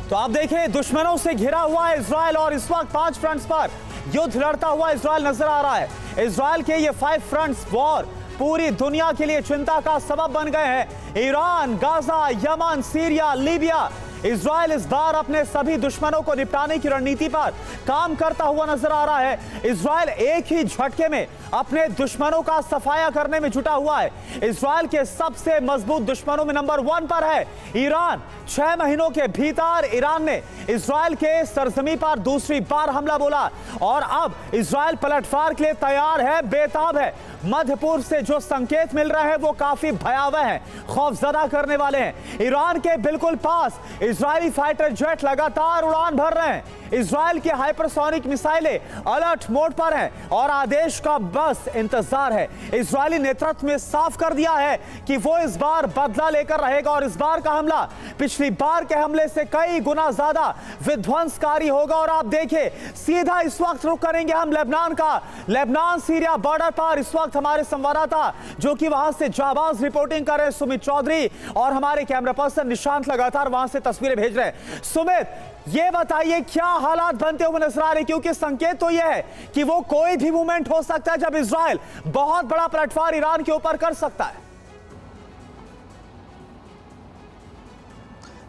तो आप देखें, दुश्मनों से घिरा हुआ है इजराइल और इस वक्त 5 फ्रंट्स पर युद्ध लड़ता हुआ इजराइल नजर आ रहा है। इजराइल के ये 5 फ्रंट्स वॉर पूरी दुनिया के लिए चिंता का सबब बन गए हैं। Iran, Gaza, Yemen, Syria, Libya. Israel इस बार अपने सभी दुश्मनों को निपटाने की रणनीति पर काम करता हुआ नजर आ रहा है। इजराइल एक ही झटके में अपने दुश्मनों का सफाया करने में जुटा हुआ है। इजराइल के सबसे मजबूत दुश्मनों में नंबर 1 पर है ईरान। 6 महीनों के भीतर ईरान ने इजराइल के सरजमी पर दूसरी बार हमला बोला और अब इजराइल पलटवार के लिए तैयार है, बेताब है। मध्य पूर्व से जो संकेत मिल रहे हैं वो काफी भयावह हैं, खौफजदा करने वाले हैं। ईरान के बिल्कुल पास इजरायली फाइटर जेट लगातार उड़ान भर रहे हैं। इजराइल की हाइपरसोनिक मिसाइलें अलर्ट मोड पर हैं और आदेश का बस इंतजार है। इजरायली नेतृत्व में साफ कर दिया है कि वो इस बार बदला लेकर रहेगा और इस बार का हमला पिछली बार के हमले से कई गुना ज्यादा विध्वंसकारी होगा। और आप देखिए, सीधा इस वक्त रुख करेंगे हम लेबनान का। लेबनान सीरिया बॉर्डर पर इस वक्त हमारे संवाददाता जो कि वहां से जाबाज रिपोर्टिंग कर रहे हैं, सुमित चौधरी, और हमारे कैमरा पर्सन निशांत लगातार वहां से तस्वीरें भेज रहे हैं। सुमित, ये बताइए क्या हालात बनते हुए नजर आ रहे हैं, क्योंकि संकेत तो यह है कि वो कोई भी मूवमेंट हो सकता है जब इजराइल बहुत बड़ा पलटवार ईरान के ऊपर कर सकता है।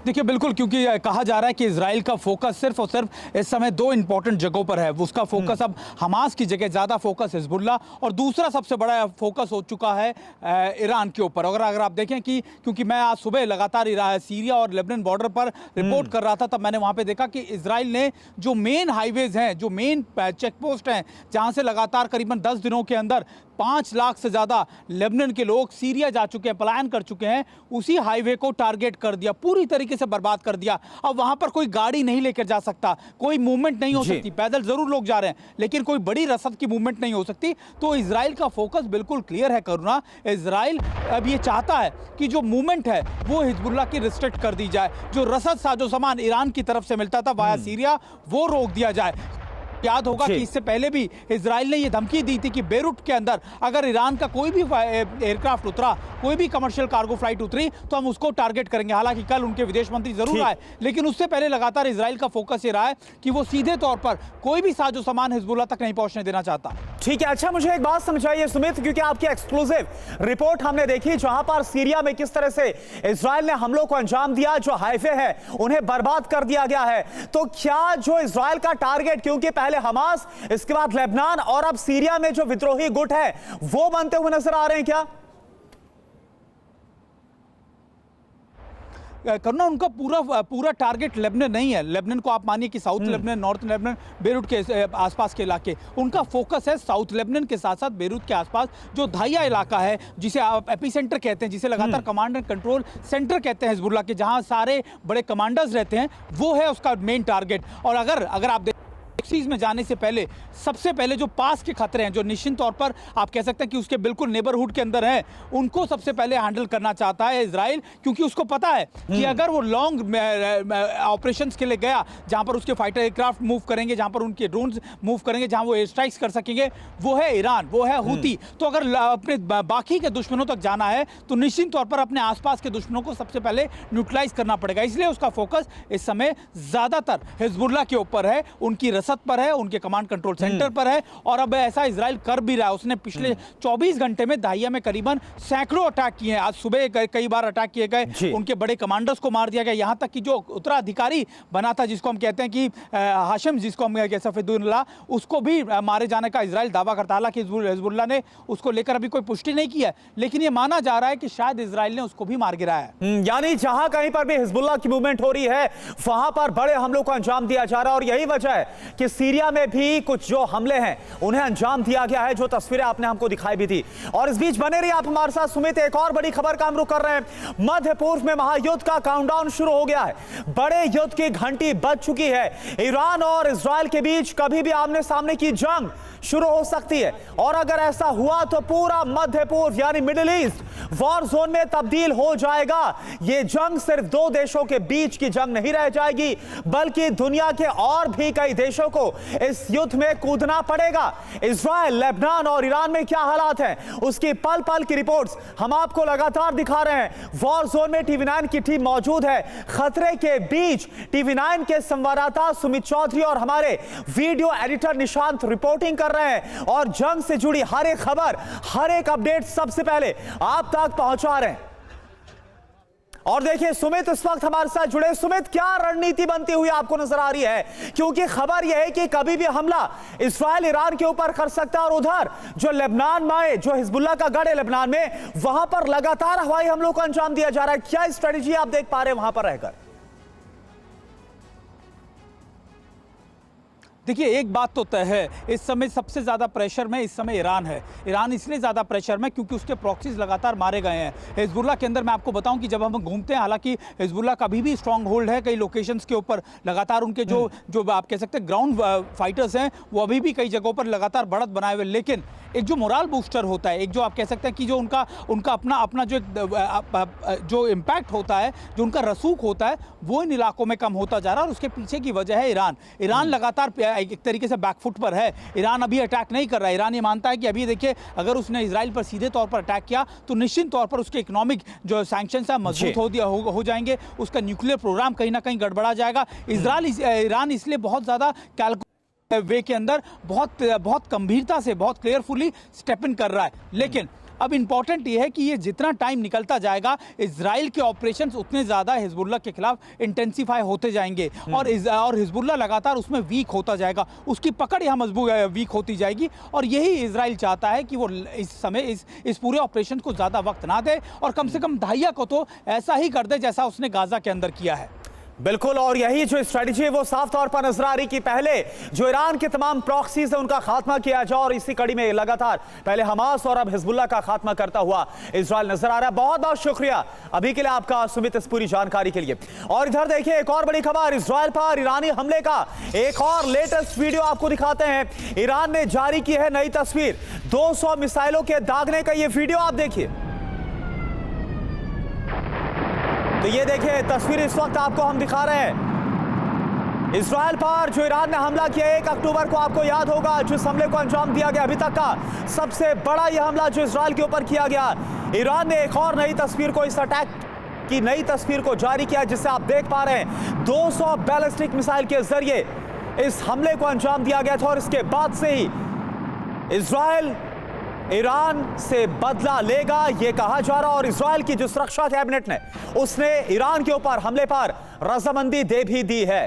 देखिए बिल्कुल, क्योंकि कहा जा रहा है कि इजराइल का फोकस सिर्फ और सिर्फ इस समय 2 इंपॉर्टेंट जगहों पर है। उसका फोकस अब हमास की जगह ज़्यादा फोकस हिजबुल्लाह और दूसरा सबसे बड़ा फोकस हो चुका है ईरान के ऊपर। अगर आप देखें कि क्योंकि मैं आज सुबह लगातार सीरिया और लेबनान बॉर्डर पर रिपोर्ट कर रहा था, तब मैंने वहाँ पर देखा कि इजराइल ने जो मेन हाईवेज हैं, जो मेन चेक पोस्ट हैं, जहाँ से लगातार करीबन 10 दिनों के अंदर 5 लाख से ज़्यादा लेबनान के लोग सीरिया जा चुके हैं, पलायन कर चुके हैं, उसी हाईवे को टारगेट कर दिया, पूरी तरीके से बर्बाद कर दिया। अब वहां पर कोई गाड़ी नहीं लेकर जा सकता, कोई मूवमेंट नहीं हो सकती, पैदल जरूर लोग जा रहे हैं लेकिन कोई बड़ी रसद की मूवमेंट नहीं हो सकती। तो इजराइल का फोकस बिल्कुल क्लियर है करुणा। इजराइल अब ये चाहता है कि जो मूवमेंट है वो हिजबुल्लाह की रिस्ट्रिक्ट कर दी जाए, जो रसद साजो सामान ईरान की तरफ से मिलता था वाया सीरिया वो रोक दिया जाए। याद होगा कि इससे पहले भी इजराइल ने यह धमकी दी थी कि बेरूट के अंदर अगर ईरान का कोई भी एयरक्राफ्ट उतरा, कोई भी कमर्शियल कार्गो फ्लाइट उतरी तो हम उसको टारगेट करेंगे। हालांकि कल उनके विदेश मंत्री जरूर आए, लेकिन उससे पहले लगातार इजराइल का फोकस ये रहा है कि वो सीधे तौर पर कोई भी साजो सामान हिजबुल्लाह तक नहीं पहुंचने देना चाहता। ठीक है, अच्छा मुझे एक बात समझाइए सुमित, क्योंकि आपकी एक्सक्लूसिव रिपोर्ट हमने देखी जहां पर सीरिया में किस तरह से इजराइल ने हमलों को अंजाम दिया, जो हाईवे है उन्हें बर्बाद कर दिया गया है। तो क्या जो इजराइल का टारगेट, क्योंकि पहले हमास, इसके बाद लेबनान और अब सीरिया में जो विद्रोही गुट है वो बनते हुए नजर आ रहे हैं क्या? करना उनका पूरा टारगेट लेबनान नहीं है। लेबनान को आप मानिए कि south Lebanon, north Lebanon, Beirut के आसपास के इलाके, उनका फोकस है साउथ लेबनान के साथ साथ बेरूट के आसपास जो धाइया इलाका है, जिसे आप एपीसेंटर कहते हैं, जिसे लगातार कमांड एंड कंट्रोल सेंटर कहते हैं हिजबुल्लाह के, जहां सारे बड़े कमांडर्स रहते हैं, वो है उसका मेन टारगेट। और अगर आप चीज में जाने से पहले सबसे पहले जो पास के खतरे हैं, जो निश्चित तौर पर आप कह सकते हैं कि उसके बिल्कुल नेबरहुड के अंदर हैं, उनको सबसे पहले हैंडल करना चाहता है इजराइल, क्योंकि उसको पता है कि अगर वो लॉन्ग ऑपरेशंस के लिए गया, जहां पर उसके फाइटर एयरक्राफ्ट मूव करेंगे, जहां पर उनके ड्रोन्स मूव करेंगे, जहां वो एयर स्ट्राइक्स कर सकेंगे, वो है ईरान, वो है हूती। तो अगर अपने बाकी के दुश्मनों तक जाना है तो निश्चित तौर पर अपने आसपास के दुश्मनों को सबसे पहले न्यूट्रलाइज करना पड़ेगा। इसलिए उसका फोकस इस समय ज्यादातर हिजबुल्लाह के ऊपर है, उनकी रसद पर है, उनके कमांड कंट्रोल सेंटर पर है। और अब ऐसा इजराइल कर भी रहा है। उसने पिछले 24 घंटे में दाहिया में करीबन सैकड़ों अटैक किए हैं। आज सुबह कई बार अटैक किए गए, उनके बड़े कमांडर्स को मार दिया गया, यहां तक कि जो उत्तराधिकारी बना था, जिसको हम कहते हैं कि हाशिम, जिसको हम सफीदुल्लाह, उसको भी मारे जाने का इजराइल दावा करता है। हालांकि हिजबुल्लाह ने उसको लेकर अभी कोई पुष्टि नहीं की है, लेकिन यह माना जा रहा है कि शायद इजराइल ने उसको भी मार गिराया है। यानी जहां कहीं पर भी हिजबुल्लाह की मूवमेंट हो रही है वहां पर बड़े हमलों को अंजाम दिया जा रहा है। और यही वजह है कि सीरिया में भी कुछ जो हमले हैं उन्हें अंजाम दिया गया है, जो तस्वीरें आपने हमको दिखाई भी थी। और इस बीच बने रहिए आप हमारे साथ सुमित, एक और बड़ी खबर का हम रुख कर रहे हैं। मध्य पूर्व में महायुद्ध का काउंटडाउन शुरू हो गया है, बड़े युद्ध की घंटी बज चुकी है। ईरान और इजराइल के बीच कभी भी आमने सामने की जंग शुरू हो सकती है, और अगर ऐसा हुआ तो पूरा मध्य पूर्व यानी मिडिल ईस्ट वॉर जोन में तब्दील हो जाएगा। यह जंग सिर्फ 2 देशों के बीच की जंग नहीं रह जाएगी, बल्कि दुनिया के और भी कई देशों को को इस युद्ध में कूदना पड़ेगा। इजराइल, लेबनान और ईरान में क्या हालात हैं, उसकी पल पल की रिपोर्ट्स हम आपको लगातार दिखा रहे हैं। वॉर जोन में टीवी9 की टीम मौजूद है। खतरे के बीच टीवी9 के संवाददाता सुमित चौधरी और हमारे वीडियो एडिटर निशांत रिपोर्टिंग कर रहे हैं और जंग से जुड़ी हर एक खबर, हर एक अपडेट सबसे पहले आप तक पहुंचा रहे हैं। और देखिए सुमित इस वक्त हमारे साथ जुड़े। सुमित, क्या रणनीति बनती हुई आपको नजर आ रही है, क्योंकि खबर यह है कि कभी भी हमला इस्राइल ईरान के ऊपर कर सकता है और उधर जो लेबनान में जो हिजबुल्लाह का गढ़ है लेबनान में, वहां पर लगातार हवाई हमलों को अंजाम दिया जा रहा है। क्या स्ट्रेटेजी आप देख पा रहे हैं वहां पर रहकर? देखिए, एक बात तो तय है, इस समय सबसे ज़्यादा प्रेशर में इस समय ईरान है। ईरान इसलिए ज़्यादा प्रेशर में क्योंकि उसके प्रॉक्सीज लगातार मारे गए हैं। हिजबुल्लाह के अंदर मैं आपको बताऊं कि जब हम घूमते हैं, हालांकि हिजबुल्लाह का अभी भी स्ट्रांग होल्ड है कई लोकेशंस के ऊपर। लगातार उनके जो आप कह सकते हैं ग्राउंड फाइटर्स हैं, वो अभी भी कई जगहों पर लगातार बढ़त बनाए हुए। लेकिन एक जो मोरल बूस्टर होता है, एक जो आप कह सकते हैं कि जो उनका अपना जो इम्पैक्ट होता है, जो उनका रसूख होता है, वो इन इलाकों में कम होता जा रहा है। और उसके पीछे की वजह है ईरान लगातार एक तरीके से बैकफुट पर है। ईरान अभी अटैक नहीं कर रहा है। ईरान ये मानता है कि अभी देखिए, अगर उसने इजराइल पर सीधे तौर पर अटैक किया तो निश्चित तौर पर उसके इकोनॉमिक जो सैंक्शंस है मजबूत हो जाएंगे, उसका न्यूक्लियर प्रोग्राम कहीं ना कहीं गड़बड़ा जाएगा। ईरान इसलिए बहुत ज़्यादा वे के अंदर बहुत गंभीरता से, बहुत क्लियरफुली स्टेप इन कर रहा है। लेकिन अब इंपॉर्टेंट ये है कि ये जितना टाइम निकलता जाएगा, इजराइल के ऑपरेशंस उतने ज़्यादा हिजबुल्लाह के खिलाफ इंटेंसिफाई होते जाएंगे और हिजबुल्लाह लगातार उसमें वीक होता जाएगा, उसकी पकड़ यहाँ मजबूत वीक होती जाएगी। और यही इजराइल चाहता है कि वो इस समय इस पूरे ऑपरेशन को ज़्यादा वक्त ना दे और कम से कम दहिया को तो ऐसा ही कर दे जैसा उसने गाजा के अंदर किया है। बिल्कुल, और यही जो स्ट्रेटजी है वो साफ तौर पर नजर आ रही कि पहले जो ईरान के तमाम प्रॉक्सीज है उनका खात्मा किया जाए और इसी कड़ी में लगातार पहले हमास और अब हिजबुल्लाह का खात्मा करता हुआ इजराइल नजर आ रहा है। बहुत बहुत शुक्रिया अभी के लिए आपका सुमित, इस पूरी जानकारी के लिए। और इधर देखिए एक और बड़ी खबर, इजराइल पर ईरानी हमले का एक और लेटेस्ट वीडियो आपको दिखाते हैं। ईरान ने जारी की है नई तस्वीर, 200 मिसाइलों के दागने का ये वीडियो आप देखिए। तो ये देखिए तस्वीर इस वक्त आपको हम दिखा रहे हैं। इजराइल पर जो ईरान ने हमला किया 1 अक्टूबर को, आपको याद होगा, जिस हमले को अंजाम दिया गया अभी तक का सबसे बड़ा यह हमला जो इजराइल के ऊपर किया गया। ईरान ने एक और नई तस्वीर को, इस अटैक की नई तस्वीर को जारी किया, जिससे आप देख पा रहे हैं 200 बैलिस्टिक मिसाइल के जरिए इस हमले को अंजाम दिया गया था। और इसके बाद से ही इजराइल ईरान से बदला लेगा यह कहा जा रहा। और इजराइल की जो सुरक्षा कैबिनेट ने उसने ईरान के ऊपर हमले पर रजामंदी दे भी दी है।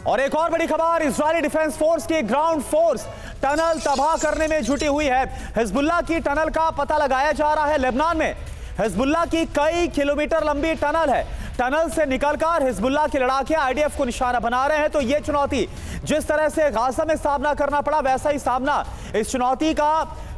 और एक और बड़ी खबर, इजरायली डिफेंस फोर्स की ग्राउंड फोर्स टनल तबाह करने में जुटी हुई है। हिजबुल्लाह की टनल का पता लगाया जा रहा है। लेबनान में हिजबुल्लाह की कई किलोमीटर लंबी टनल है। टनल से निकलकर हिजबुल्लाह के लड़ाके आईडीएफ को निशाना बना रहे हैं। तो ये चुनौती जिस तरह से गाजा में सामना करना पड़ा, वैसा ही सामना इस चुनौती का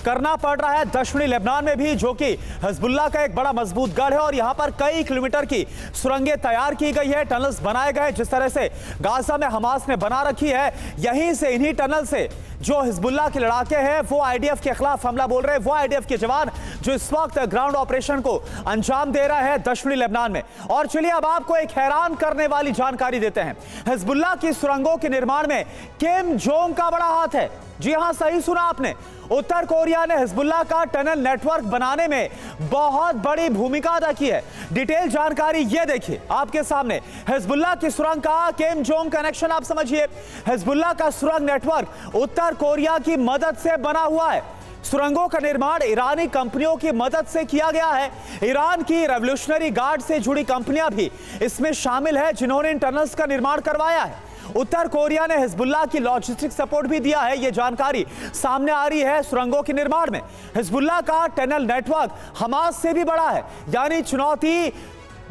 करना पड़ रहा है दक्षिणी लेबनान में भी, जो कि हिजबुल्लाह का एक बड़ा मजबूत गढ़ है। और यहां पर कई किलोमीटर की सुरंगें तैयार की गई है, टनल्स बनाए गए। जिस तरह से गाजा में हमास ने बना रखी है, यहीं से, इन्हीं टनल से जो हिजबुल्लाह के लड़ाके हैं वो आईडीएफ के खिलाफ हमला बोल रहे हैं। वो आईडीएफ के जवान जो इस वक्त ग्राउंड ऑपरेशन को अंजाम दे रहे हैं दक्षिणी लेबनान में। और चलिए अब आपको एक हैरान करने वाली जानकारी देते हैं। हिजबुल्लाह की सुरंगों के निर्माण में किम जोंग का बड़ा हाथ है। जी हां, सही सुना आपने। उत्तर कोरिया ने हिजबुल्लाह का टनल नेटवर्क बनाने में बहुत बड़ी भूमिका अदा की है। डिटेल जानकारी ये देखिए आपके सामने। हिजबुल्लाह की सुरंग का किम जोंग कनेक्शन आप समझिए। हिजबुल्लाह का सुरंग नेटवर्क उत्तर कोरिया की मदद से बना हुआ है। सुरंगों का निर्माण ईरानी कंपनियों की मदद से किया गया है। ईरान की रेवोल्यूशनरी गार्ड से जुड़ी कंपनियां भी इसमें शामिल है जिन्होंने इन टनल्स का निर्माण करवाया है। उत्तर कोरिया ने हिजबुल्लाह की लॉजिस्टिक सपोर्ट भी दिया है। यह जानकारी सामने आ रही है सुरंगों के निर्माण में। हिजबुल्लाह का टनल नेटवर्क हमास से भी बड़ा है, यानी चुनौती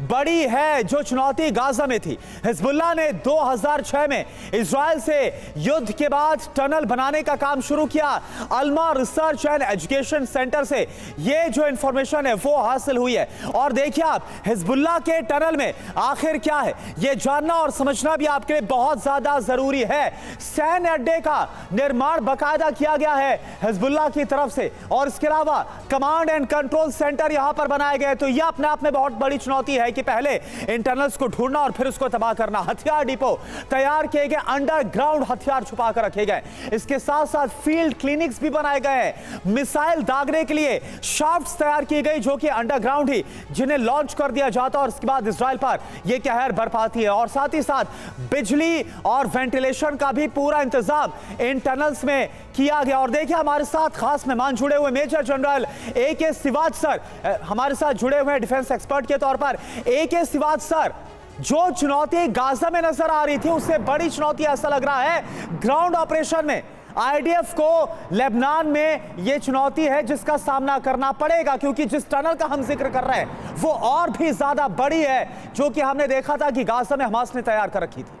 बड़ी है जो चुनौती गाजा में थी। हिजबुल्लाह ने 2006 में इजराइल से युद्ध के बाद टनल बनाने का काम शुरू किया। Alma research and education centre से ये जो इंफॉर्मेशन है वो हासिल हुई है। और देखिए आप, हिजबुल्लाह के टनल में आखिर क्या है ये जानना और समझना भी आपके लिए बहुत ज्यादा जरूरी है। सैन्य अड्डे का निर्माण बाकायदा किया गया है हिजबुल्लाह की तरफ से, और इसके अलावा कमांड एंड कंट्रोल सेंटर यहां पर बनाए गए। तो यह अपने आप में बहुत बड़ी चुनौती है कि पहले इन टनल्स को ढूंढना और फिर उसको तबाह करना। हथियार डिपो तैयार किए गए, अंडरग्राउंड हथियार छुपा कर रखे गए। इसके साथ साथ फील्ड क्लिनिक्स भी बनाए गए हैं। मिसाइल दागने के लिए शाफ्ट्स तैयार की गई जो कि अंडरग्राउंड ही जिन्हें लॉन्च कर दिया जाता और उसके बाद इजराइल पर यह कहर बरपाती है। और साथ ही साथ बिजली और वेंटिलेशन का भी पूरा इंतजाम इन टनल्स में किया गया। और देखिए हमारे साथ खास मेहमान जुड़े हुए major general AK Siwach sir हमारे साथ जुड़े हुए हैं डिफेंस एक्सपर्ट के तौर पर। AK सिवाज सर, जो चुनौती गाजा में नजर आ रही थी उससे बड़ी चुनौती ऐसा लग रहा है ग्राउंड ऑपरेशन में IDF को लेबनान में यह चुनौती है जिसका सामना करना पड़ेगा, क्योंकि जिस टनल का हम जिक्र कर रहे हैं वो और भी ज्यादा बड़ी है जो कि हमने देखा था कि गाजा में हमास ने तैयार कर रखी थी।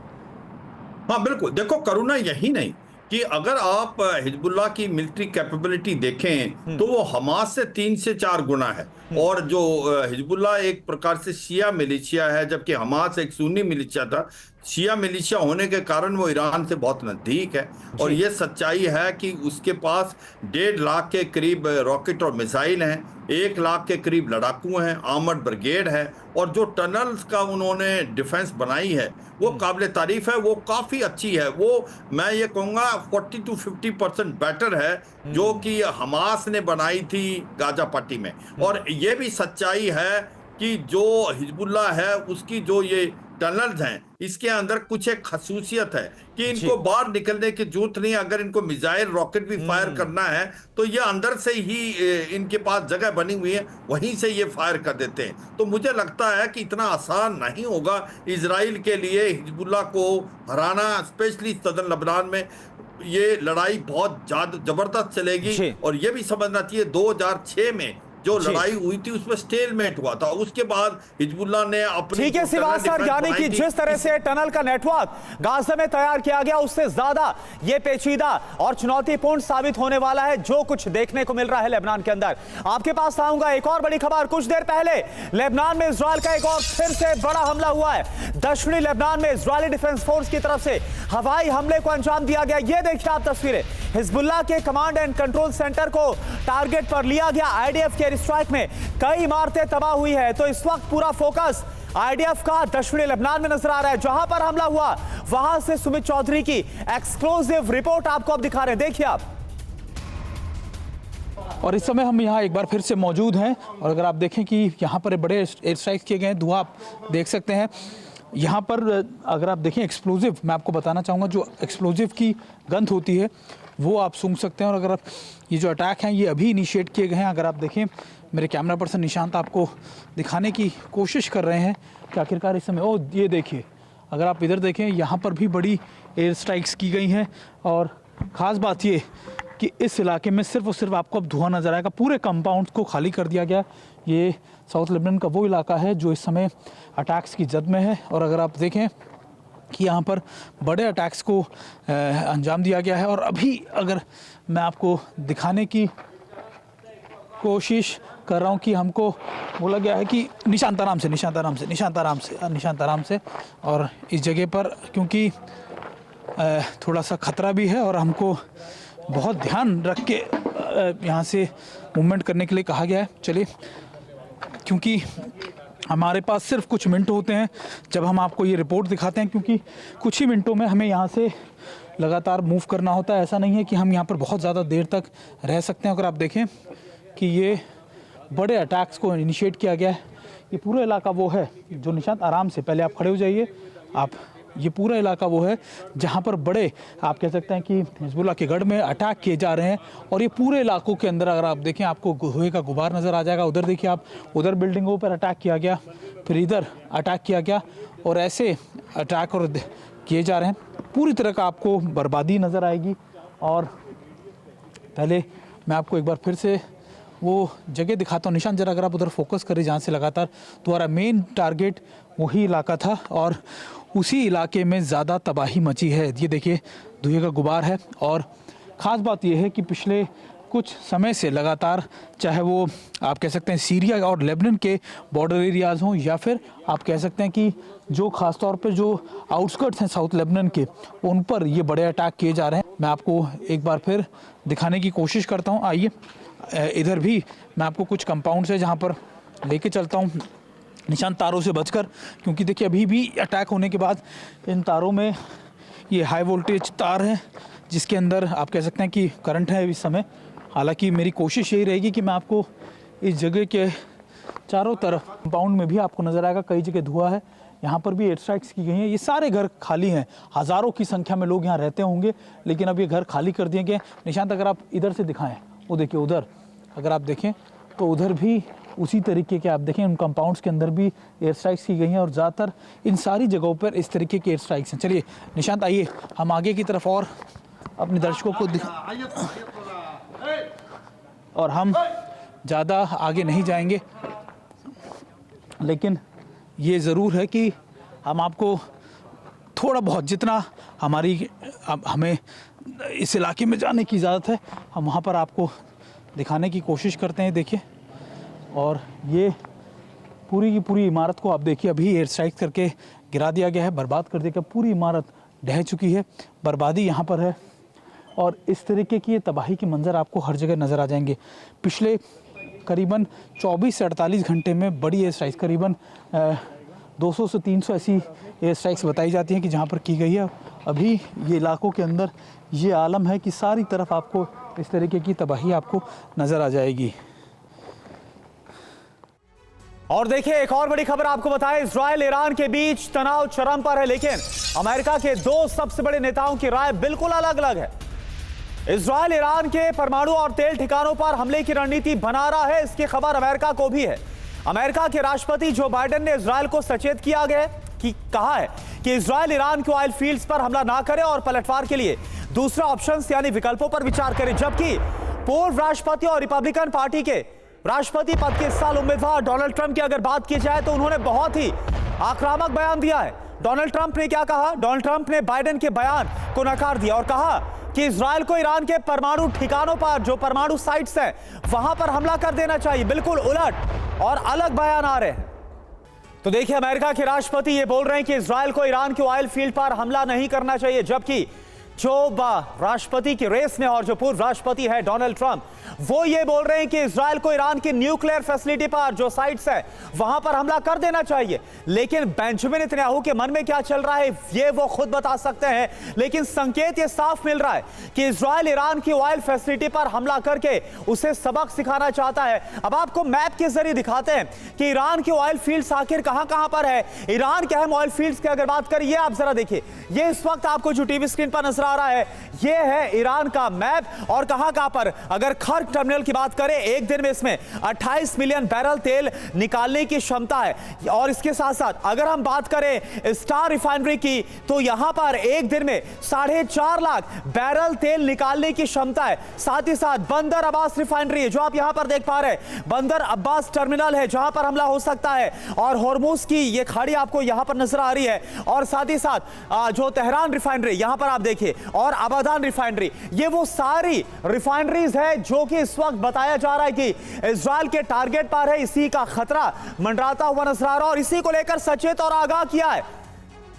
हाँ बिल्कुल, देखो करुणा यही नहीं कि अगर आप हिजबुल्लाह की मिलिट्री कैपेबिलिटी देखें तो वो हमास से 3 से 4 गुना है। और जो हिजबुल्लाह एक प्रकार से शिया मिलिशिया है, जबकि हमास एक सुन्नी मिलिशिया था। शिया मिलिशिया होने के कारण वो ईरान से बहुत नजदीक है, और ये सच्चाई है कि उसके पास 1.5 लाख के करीब रॉकेट और मिसाइल हैं, 1 लाख के करीब लड़ाकू हैं, आर्मर्ड ब्रिगेड है, और जो टनल्स का उन्होंने डिफेंस बनाई है वो काबिल तारीफ है, वो काफ़ी अच्छी है। वो मैं ये कहूँगा 40 to 50% बेटर है जो कि हमास ने बनाई थी गाजा पट्टी में। और ये भी सच्चाई है कि जो हिजबुल्लाह है उसकी जो ये टनल्स हैं इसके अंदर कुछ एक खसूसियत है कि इनको बाहर निकलने की जरूरत नहीं। अगर इनको मिसाइल रॉकेट भी फायर करना है तो ये अंदर से ही इनके पास जगह बनी हुई है, वहीं से ये फायर कर देते हैं। तो मुझे लगता है कि इतना आसान नहीं होगा इजराइल के लिए हिजबुल्लाह को हराना, स्पेशली सदर्न लेबनान में। ये लड़ाई बहुत ज्यादा जबरदस्त चलेगी। और ये भी समझना चाहिए 2006 में जो लड़ाई हुई थी उसमें स्टेलमेट हुआ था, उसके बाद हिजबुल्लाह ने अपनी ठीक है सिवाज सर, यानी कि जिस तरह से टनल का नेटवर्क गाजा में तैयार किया गया उससे ज्यादा ये पेचीदा और चुनौतीपूर्ण साबित होने वाला है जो कुछ देखने को मिल रहा है लेबनान के अंदर। आपके पास आऊंगा, एक और बड़ी खबर। कुछ देर पहले लेबनान में इजराइल का एक और फिर से बड़ा हमला हुआ है। दक्षिणी लेबनान में इजरायली डिफेंस फोर्स की तरफ से हवाई हमले को अंजाम दिया गया। ये देखिए आप तस्वीरें, हिजबुल्लाह के कमांड एंड कंट्रोल सेंटर को टारगेट पर लिया गया। IDF के स्ट्राइक में कई इमारतें तबाह हुई है। तो इस वक्त पूरा फोकस IDF का दक्षिणी लेबनान में नजर आ रहा है। जहां पर हमला हुआ वहां से सुमित चौधरी की एक्सक्लूसिव रिपोर्ट आपको अब दिखा रहे हैं, देखिए आप। और इस समय हम यहाँ एक बार फिर से मौजूद हैं, और अगर आप देखें कि यहाँ पर बड़े एयर स्ट्राइक किए गए हैं, धुआं आप देख सकते हैं। यहाँ पर अगर आप देखें एक्सप्लोजिव, मैं आपको बताना चाहूँगा जो एक्सप्लोजिव की गंध होती है वो आप सूंघ सकते हैं। और अगर आप ये जो अटैक हैं ये अभी इनिशिएट किए गए हैं। अगर आप देखें, मेरे कैमरा पर्सन निशांत आपको दिखाने की कोशिश कर रहे हैं कि आखिरकार इस समय, ओह ये देखिए, अगर आप इधर देखें यहाँ पर भी बड़ी एयर स्ट्राइक्स की गई हैं। और ख़ास बात ये कि इस इलाके में सिर्फ और सिर्फ आपको अब धुआं नज़र आएगा। पूरे कंपाउंड को खाली कर दिया गया। ये साउथ लेबनान का वो इलाका है जो इस समय अटैक्स की जद में है। और अगर आप देखें कि यहाँ पर बड़े अटैक्स को अंजाम दिया गया है। और अभी अगर मैं आपको दिखाने की कोशिश कर रहा हूँ कि हमको बोला गया है कि निशांत आराम से। और इस जगह पर क्योंकि थोड़ा सा ख़तरा भी है और हमको बहुत ध्यान रख के यहाँ से मूवमेंट करने के लिए कहा गया है। चलिए, क्योंकि हमारे पास सिर्फ कुछ मिनट होते हैं जब हम आपको ये रिपोर्ट दिखाते हैं, क्योंकि कुछ ही मिनटों में हमें यहाँ से लगातार मूव करना होता है। ऐसा नहीं है कि हम यहाँ पर बहुत ज़्यादा देर तक रह सकते हैं। अगर आप देखें कि ये बड़े अटैक्स को इनिशिएट किया गया है, ये पूरा इलाका वो है जो निशांत आराम से, पहले आप खड़े हो जाइए आप, ये पूरा इलाका वो है जहाँ पर बड़े आप कह सकते हैं कि हिजबुल्लाह के गढ़ में अटैक किए जा रहे हैं। और ये पूरे इलाकों के अंदर अगर आप देखें आपको धुएं का गुबार नज़र आ जाएगा। उधर देखिए आप, उधर बिल्डिंगों पर अटैक किया गया, फिर इधर अटैक किया गया, और ऐसे अटैक और किए जा रहे हैं। पूरी तरह का आपको बर्बादी नज़र आएगी। और पहले मैं आपको एक बार फिर से वो जगह दिखाता हूँ। निशान जरा अगर आप उधर फोकस करें जहाँ से लगातार तुम्हारा मेन टारगेट वही इलाका था और उसी इलाके में ज़्यादा तबाही मची है। ये देखिए धुएं का गुबार है और ख़ास बात यह है कि पिछले कुछ समय से लगातार, चाहे वो आप कह सकते हैं सीरिया और लेबनान के बॉर्डर एरियाज़ हों या फिर आप कह सकते हैं कि जो ख़ास तौर पे जो आउटस्कर्ट्स हैं साउथ लेबनान के, उन पर ये बड़े अटैक किए जा रहे हैं। मैं आपको एक बार फिर दिखाने की कोशिश करता हूँ। आइए इधर भी मैं आपको कुछ कंपाउंड्स है जहाँ पर लेके चलता हूँ निशान, तारों से बचकर, क्योंकि देखिए अभी भी अटैक होने के बाद इन तारों में ये हाई वोल्टेज तार है जिसके अंदर आप कह सकते हैं कि करंट है इस समय। हालांकि मेरी कोशिश यही रहेगी कि मैं आपको इस जगह के चारों तरफ कंपाउंड में भी आपको नज़र आएगा कई जगह धुआं है। यहाँ पर भी एयर स्ट्राइक्स की गई हैं। ये सारे घर खाली हैं, हज़ारों की संख्या में लोग यहाँ रहते होंगे, लेकिन अब ये घर खाली कर दिए गए। निशांत अगर आप इधर से दिखाएं, वो देखिए उधर अगर आप देखें तो उधर भी उसी तरीके के आप देखें उन कंपाउंड्स के अंदर भी एयर स्ट्राइक्स की गई हैं और ज़्यादातर इन सारी जगहों पर इस तरीके के एयर स्ट्राइक्स हैं। चलिए निशांत आइए हम आगे की तरफ और अपने दर्शकों को और हम ज़्यादा आगे नहीं जाएंगे, लेकिन ये ज़रूर है कि हम आपको थोड़ा बहुत जितना हमें इस इलाके में जाने की इजाज़त है हम वहाँ पर आपको दिखाने की कोशिश करते हैं। देखिए और ये पूरी की पूरी इमारत को आप देखिए अभी एयर स्ट्राइक करके गिरा दिया गया है, बर्बाद कर दिया गया। पूरी इमारत ढह चुकी है, बर्बादी यहाँ पर है और इस तरीके की ये तबाही के मंजर आपको हर जगह नज़र आ जाएंगे। पिछले करीबन 24 से 48 घंटे में बड़ी एयर स्ट्राइक्स करीबन 200 से 300 ऐसी एयर स्ट्राइक्स बताई जाती हैं कि जहाँ पर की गई है। अभी ये इलाकों के अंदर ये आलम है कि सारी तरफ आपको इस तरीके की तबाही आपको नज़र आ जाएगी। और देखिए एक और बड़ी खबर आपको बताएं, इजराइल ईरान के बीच तनाव चरम पर है, लेकिन अमेरिका के दो सबसे बड़े नेताओं की राय बिल्कुल अलग अलग है। इजराइल ईरान के परमाणु और तेल ठिकानों पर हमले की रणनीति बना रहा है, इसकी खबर अमेरिका को भी है। अमेरिका के राष्ट्रपति जो बाइडेन ने इजराइल को सचेत किया गया कि कहा है कि इजराइल ईरान के ऑयल फील्ड्स पर हमला ना करे और पलटवार के लिए दूसरा ऑप्शन यानी विकल्पों पर विचार करे। जबकि पूर्व राष्ट्रपति और रिपब्लिकन पार्टी के राष्ट्रपति पद के इस साल उम्मीदवार डोनाल्ड ट्रंप की अगर बात की जाए तो उन्होंने बहुत ही आक्रामक बयान दिया है। डोनाल्ड ट्रंप ने क्या कहा? डोनाल्ड ट्रंप ने बाइडेन के बयान को नकार दिया और कहा कि इजराइल को ईरान के परमाणु ठिकानों पर जो परमाणु साइट्स हैं वहां पर हमला कर देना चाहिए। बिल्कुल उलट और अलग बयान आ रहे हैं। तो देखिए अमेरिका के राष्ट्रपति ये बोल रहे हैं कि इजराइल को ईरान के ऑयल फील्ड पर हमला नहीं करना चाहिए, जबकि जो राष्ट्रपति की रेस में और जो पूर्व राष्ट्रपति है डोनाल्ड ट्रंप वो ये बोल रहे हैं कि इजराइल को ईरान की न्यूक्लियर फैसिलिटी पर जो साइट्स है वहां पर हमला कर देना चाहिए। लेकिन बेंजामिन नेतन्याहू के मन में क्या चल रहा है ये वो खुद बता सकते हैं, लेकिन संकेत ये साफ मिल रहा है कि इजराइल ईरान की ऑयल फैसिलिटी पर हमला करके उसे सबक सिखाना चाहता है। अब आपको मैप के जरिए दिखाते हैं कि ईरान के ऑयल फील्ड्स आखिर कहां कहां पर है। ईरान के अहम ऑयल फील्ड्स की अगर बात करें, ये आप जरा देखिए, ये इस वक्त आपको जो टीवी स्क्रीन पर नजर आ रहा है ये है ईरान का मैप और कहां कहां पर अगर खर्क टर्मिनल की बात करें, एक दिन में इसमें 28 मिलियन बैरल तेल निकालने की क्षमता है। और इसके साथ साथ अगर हम बात करें स्टार रिफाइनरी की तो यहां पर एक दिन में 4.5 लाख बैरल तेल निकालने की क्षमता है। साथ ही साथ बंदर अब्बास रिफाइनरी जो आप यहां पर देख पा रहे हैं, बंदर अब्बास टर्मिनल है जहां पर हमला हो सकता है और हॉर्मुज की ये खाड़ी आपको यहां पर नजर आ रही है। और साथ ही साथ जो तेहरान रिफाइनरी यहां पर आप देखिए और आबादान रिफाइनरी, ये वो सारी रिफाइनरीज है जो कि इस वक्त बताया जा रहा है कि इजराइल के टारगेट पर है। इसी का खतरा मंडराता हुआ नजर आ रहा है और इसी को लेकर सचेत और आगाह किया है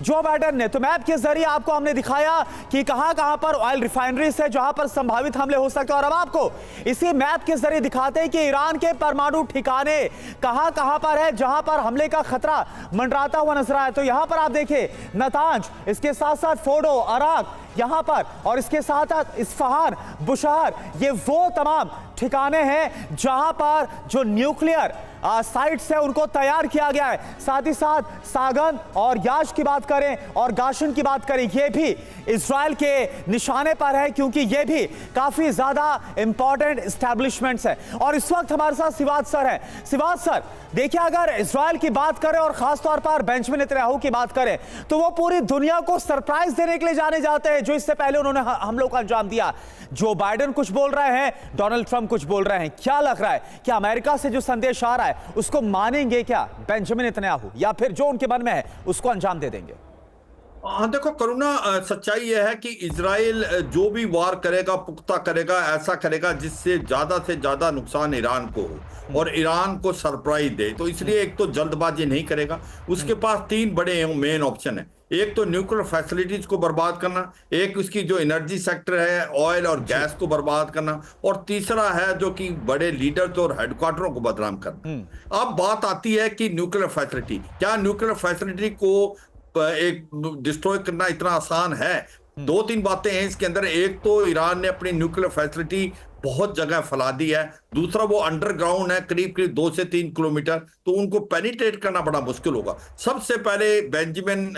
जो बाइडेन ने। तो मैप के जरिए आपको हमने दिखाया कि कहां कहां पर ऑयल रिफाइनरीज है जहां पर संभावित हमले हो सकते हैं और अब आपको इसी मैप के जरिए दिखाते हैं कि ईरान के परमाणु ठिकाने कहां कहां पर है जहां पर हमले का खतरा मंडराता हुआ नजर आया। तो यहां पर आप देखिए नतांज, इसके साथ साथ फोडो, अराक यहां पर और इसके साथ साथ इस्फहान, बुशहर, ये वो तमाम ठिकाने हैं जहां पर जो न्यूक्लियर साइट्स है उनको तैयार किया गया है। साथ ही साथ सागन और याश की बात करें और गाशन की बात करें, ये भी इजराइल के निशाने पर है क्योंकि ये भी काफी ज्यादा इंपॉर्टेंट एस्टैब्लिशमेंट्स है। और इस वक्त हमारे साथ सिवाज सर हैं। सिवाज सर देखिए, अगर इजराइल की बात करें और खासतौर पर बेंजामिन नेतन्याहू की बात करें तो वो पूरी दुनिया को सरप्राइज देने के लिए जाने जाते हैं। जो इससे पहले उन्होंने हमलों का अंजाम दिया। जो बाइडेन कुछ बोल रहे हैं, डोनाल्ड ट्रंप कुछ बोल रहे हैं। क्या लग रहा है कि अमेरिका से जो संदेश आ रहा है उसको मानेंगे क्या बेंजामिन नेतन्याहू, या फिर जो उनके मन में है उसको अंजाम दे देंगे? हाँ देखो करुणा, सच्चाई यह है कि इजराइल जो भी वार करेगा, पुख्ता करेगा, ऐसा करेगा जिससे से ज्यादा नुकसान ईरान को हो और ईरान को सरप्राइज दे। तो इसलिए एक तो जल्दबाजी नहीं करेगा। उसके पास तीन बड़े मेन ऑप्शन है। एक तो न्यूक्लियर फैसिलिटीज को बर्बाद करना, एक उसकी जो एनर्जी सेक्टर है, ऑयल और गैस को बर्बाद करना, और तीसरा है जो कि बड़े लीडर्स और हेडक्वार्टरों को बदनाम करना। अब बात आती है कि न्यूक्लियर फैसिलिटी, क्या न्यूक्लियर फैसिलिटी को एक डिस्ट्रॉय करना इतना आसान है? दो तीन बातें हैं इसके अंदर। एक तो ईरान ने अपनी न्यूक्लियर फैसिलिटी बहुत जगह फैला दी है। दूसरा, वो अंडरग्राउंड है, करीब करीब 2 से 3 किलोमीटर, तो उनको पेनिट्रेट करना बड़ा मुश्किल होगा। सबसे पहले बेंजामिन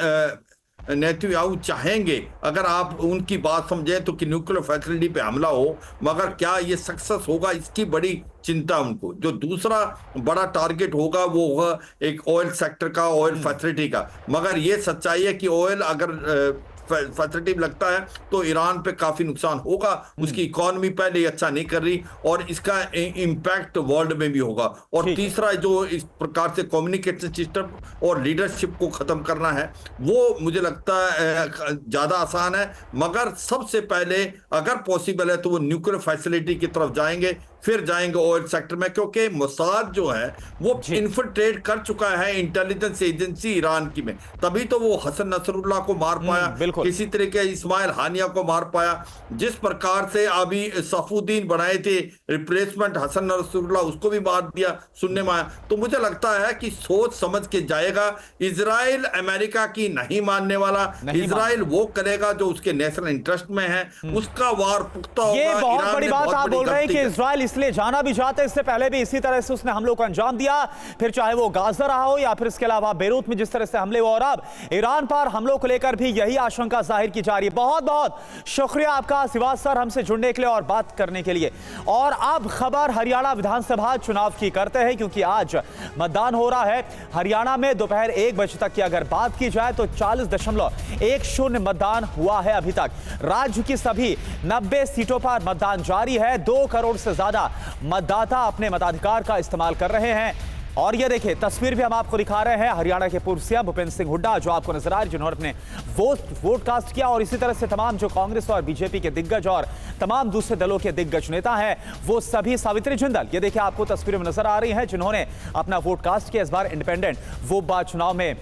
नेतन्याहू चाहेंगे, अगर आप उनकी बात समझें, तो कि न्यूक्लियर फैसिलिटी पे हमला हो, मगर क्या ये सक्सेस होगा, इसकी बड़ी चिंता उनको। जो दूसरा बड़ा टारगेट होगा वो होगा एक ऑयल सेक्टर का, ऑयल फैसिलिटी का। मगर ये सच्चाई है कि ऑयल अगर फैसिलिटी लगता है तो ईरान पे काफी नुकसान होगा। उसकी इकोनॉमी पहले ही अच्छा नहीं कर रही और इसका इम्पैक्ट वर्ल्ड में भी होगा। और तीसरा, जो इस प्रकार से कम्युनिकेशन सिस्टम और लीडरशिप को खत्म करना है, वो मुझे लगता है ज्यादा आसान है। मगर सबसे पहले अगर पॉसिबल है तो वो न्यूक्लियर फैसिलिटी की तरफ जाएंगे, फिर जाएंगे ऑयल सेक्टर में, क्योंकि मोसाद जो है वो इन्फिल्ट्रेट कर चुका है इंटेलिजेंस एजेंसी ईरान की में। तभी तो वो हसन नसरुल्लाह को मार पाया, किसी तरह के इस्माइल हानिया को मार पाया। जिस प्रकार से अभी सफुद्दीन बनाए थे रिप्लेसमेंट हसन नसरुल्लाह, उसको भी मार दिया सुनने में आया। तो मुझे लगता है कि सोच समझ के जाएगा। इजराइल अमेरिका की नहीं मानने वाला, इजराइल वो करेगा जो उसके नेशनल इंटरेस्ट में है, उसका वार पुख्ता होगा। ये बहुत बड़ी बात आप बोल रहे हैं कि इजराइल इसलिए जाना भी चाहता है। इससे पहले भी इसी तरह से उसने हमलों को अंजाम दिया, फिर चाहे वो गाजा रहा हो या फिर इसके अलावा बेरूत में जिस तरह से हमले हुए, और अब ईरान पर हमलों को लेकर भी यही आशंका जाहिर की जा रही है। बहुत बहुत शुक्रिया आपका सिवाज सर हमसे जुड़ने के लिए और बात करने के लिए। और अब खबर हरियाणा विधानसभा चुनाव की करते हैं, क्योंकि आज मतदान हो रहा है हरियाणा में। दोपहर 1 बजे तक की अगर बात की जाए तो 40.10 मतदान हुआ है अभी तक। राज्य की सभी 90 सीटों पर मतदान जारी है। 2 करोड़ से ज्यादा मतदाता अपने मताधिकार का इस्तेमाल कर रहे हैं। और ये देखिए तस्वीर भी हम आपको दिखा रहे हैं हरियाणा के पूर्व सीएम भूपेंद्र सिंह हुड्डा, जो आपको नजर आ रहे हैं, जिन्होंने अपने वोट कास्ट किया। और इसी तरह से तमाम जो कांग्रेस और बीजेपी के दिग्गज और तमाम दूसरे दलों के दिग्गज नेता हैं, वो सभी, सावित्री जिंदल, ये देखिए आपको तस्वीरें में नजर आ रही हैं, जिन्होंने अपना वोट कास्ट किया। इस बार इंडिपेंडेंट वो बात चुनाव में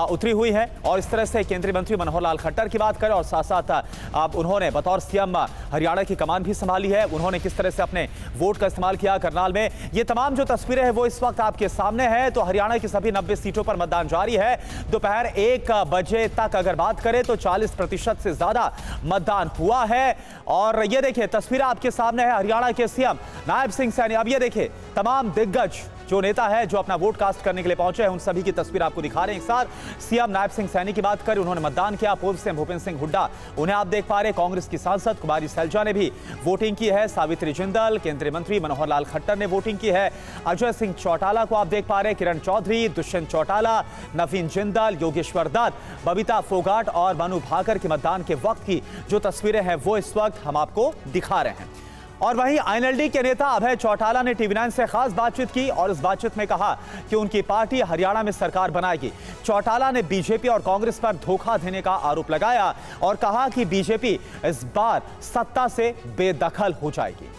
उतरी हुई है। और इस तरह से केंद्रीय मंत्री मनोहर लाल खट्टर की बात करें, और साथ साथ उन्होंने बतौर सीएम हरियाणा की कमान भी संभाली है। उन्होंने किस तरह से अपने वोट का इस्तेमाल किया करनाल में, ये तमाम जो तस्वीरें हैं वो इस वक्त आपके सामने है। तो हरियाणा की सभी 90 सीटों पर मतदान जारी है। दोपहर 1 बजे तक अगर बात करें तो 40% से ज्यादा मतदान हुआ है। और ये देखिए तस्वीर आपके सामने है हरियाणा के सीएम नायब सिंह सैनी। अब ये देखिए तमाम दिग्गज जो नेता है जो अपना वोट कास्ट करने के लिए पहुंचे हैं, उन सभी की तस्वीर आपको दिखा रहे हैं एक साथ। सीएम नायब सिंह सैनी की बात करें, उन्होंने मतदान किया। पूर्व सीएम भूपेंद्र सिंह हुड्डा, उन्हें आप देख पा रहे हैं। कांग्रेस की सांसद कुमारी सैलजा ने भी वोटिंग की है। सावित्री जिंदल, केंद्रीय मंत्री मनोहर लाल खट्टर ने वोटिंग की है। अजय सिंह चौटाला को आप देख पा रहे हैं, किरण चौधरी, दुष्यंत चौटाला, नवीन जिंदल, योगेश्वर दत्त, बबीता फोगाट और मनु भाकर के मतदान के वक्त की जो तस्वीरें हैं वो इस वक्त हम आपको दिखा रहे हैं। और वहीं आईएनएलडी के नेता अभय चौटाला ने टीवी9 से खास बातचीत की और इस बातचीत में कहा कि उनकी पार्टी हरियाणा में सरकार बनाएगी। चौटाला ने बीजेपी और कांग्रेस पर धोखा देने का आरोप लगाया और कहा कि बीजेपी इस बार सत्ता से बेदखल हो जाएगी।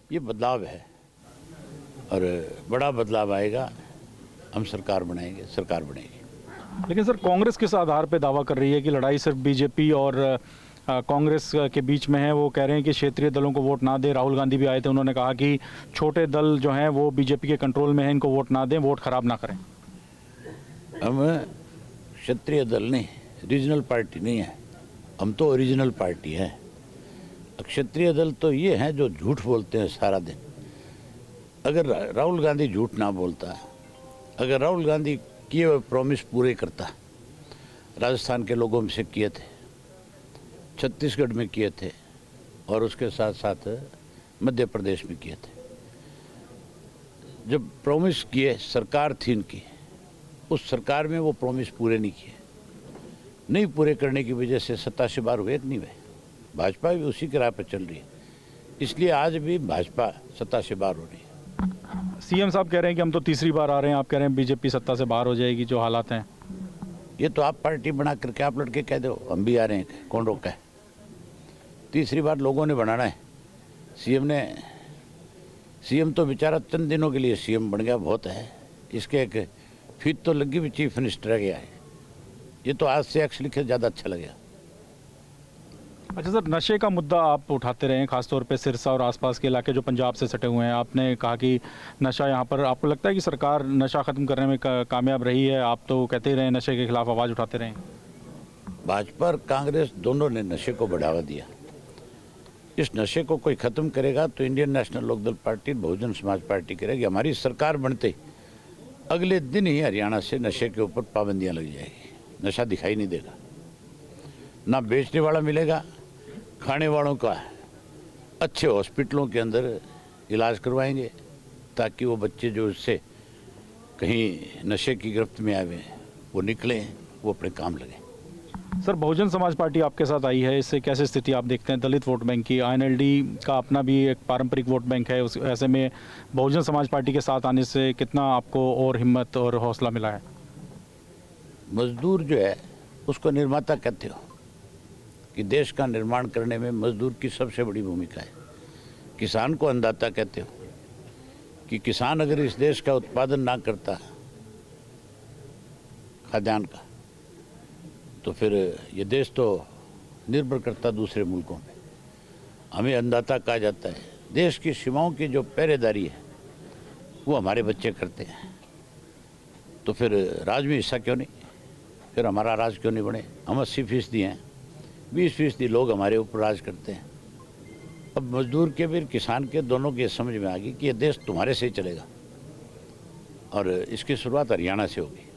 ये बदलाव है और बड़ा बदलाव आएगा। हम सरकार बनाएंगे, सरकार बनेगी। लेकिन सर, कांग्रेस किस आधार पे दावा कर रही है कि लड़ाई सिर्फ बीजेपी और कांग्रेस के बीच में है? वो कह रहे हैं कि क्षेत्रीय दलों को वोट ना दें। राहुल गांधी भी आए थे, उन्होंने कहा कि छोटे दल जो हैं वो बीजेपी के कंट्रोल में हैं, इनको वोट ना दें, वोट खराब ना करें। हम क्षेत्रीय दल नहीं, रीजनल पार्टी नहीं है, हम तो ओरिजिनल पार्टी है। क्षेत्रीय दल तो ये हैं जो झूठ बोलते हैं सारा दिन। अगर राहुल गांधी झूठ ना बोलता, अगर राहुल गांधी किए हुए प्रॉमिस पूरे करता, राजस्थान के लोगों में से किए थे, छत्तीसगढ़ में किए थे और उसके साथ साथ मध्य प्रदेश में किए थे। जब प्रॉमिस किए, सरकार थी इनकी, उस सरकार में वो प्रॉमिस पूरे नहीं किए। नहीं पूरे करने की वजह से सत्ता से बाहर हुए कि नहीं हुए। भाजपा भी उसी की राह पर चल रही है, इसलिए आज भी भाजपा सत्ता से बाहर हो रही है। सीएम साहब कह रहे हैं कि हम तो तीसरी बार आ रहे हैं, आप कह रहे हैं बीजेपी सत्ता से बाहर हो जाएगी, जो हालात हैं। ये तो आप पार्टी बना करके आप लड़के कह दो हम भी आ रहे हैं, कौन रोका है? तीसरी बार लोगों ने बनाना है। सीएम तो बेचारा चंद दिनों के लिए सीएम बन गया, बहुत है। इसके एक फीत तो लगी भी चीफ मिनिस्टर रह गया है। ये तो आज से एक्स लिखे ज़्यादा अच्छा लगेगा। अच्छा सर, नशे का मुद्दा आप उठाते रहे हैं, खासतौर पे सिरसा और आसपास के इलाके जो पंजाब से सटे हुए हैं। आपने कहा कि नशा यहाँ पर, आपको लगता है कि सरकार नशा ख़त्म करने में कामयाब रही है? आप तो कहते ही रहे नशे के खिलाफ आवाज़ उठाते रहे। भाजपा और कांग्रेस दोनों ने नशे को बढ़ावा दिया। इस नशे को कोई ख़त्म करेगा तो Indian national Lokdal party, Bahujan Samaj party करेगी। हमारी सरकार बनते अगले दिन ही हरियाणा से नशे के ऊपर पाबंदियाँ लग जाएगी। नशा दिखाई नहीं देगा, ना बेचने वाला मिलेगा, खाने वालों का अच्छे हॉस्पिटलों के अंदर इलाज करवाएंगे ताकि वो बच्चे जो इससे कहीं नशे की गिरफ्त में आए वो निकलें, वो अपने काम लगें। सर, बहुजन समाज पार्टी आपके साथ आई है, इससे कैसे स्थिति आप देखते हैं दलित वोट बैंक की? आईएनएलडी का अपना भी एक पारंपरिक वोट बैंक है, उस ऐसे में बहुजन समाज पार्टी के साथ आने से कितना आपको और हिम्मत और हौसला मिला है? मजदूर जो है उसको निर्माता कहते हो कि देश का निर्माण करने में मजदूर की सबसे बड़ी भूमिका है। किसान को अन्नदाता कहते हो कि किसान अगर इस देश का उत्पादन ना करता खाद्यान्न का तो फिर ये देश तो निर्भर करता दूसरे मुल्कों पे। हमें अन्नदाता कहा जाता है। देश की सीमाओं की जो पहरेदारी है वो हमारे बच्चे करते हैं, तो फिर राज में हिस्सा क्यों नहीं? फिर हमारा राज क्यों नहीं बने? हम 80% हैं, 20% लोग हमारे ऊपर राज करते हैं। अब मजदूर के भी किसान के दोनों के समझ में आ गई कि ये देश तुम्हारे से ही चलेगा और इसकी शुरुआत हरियाणा से होगी।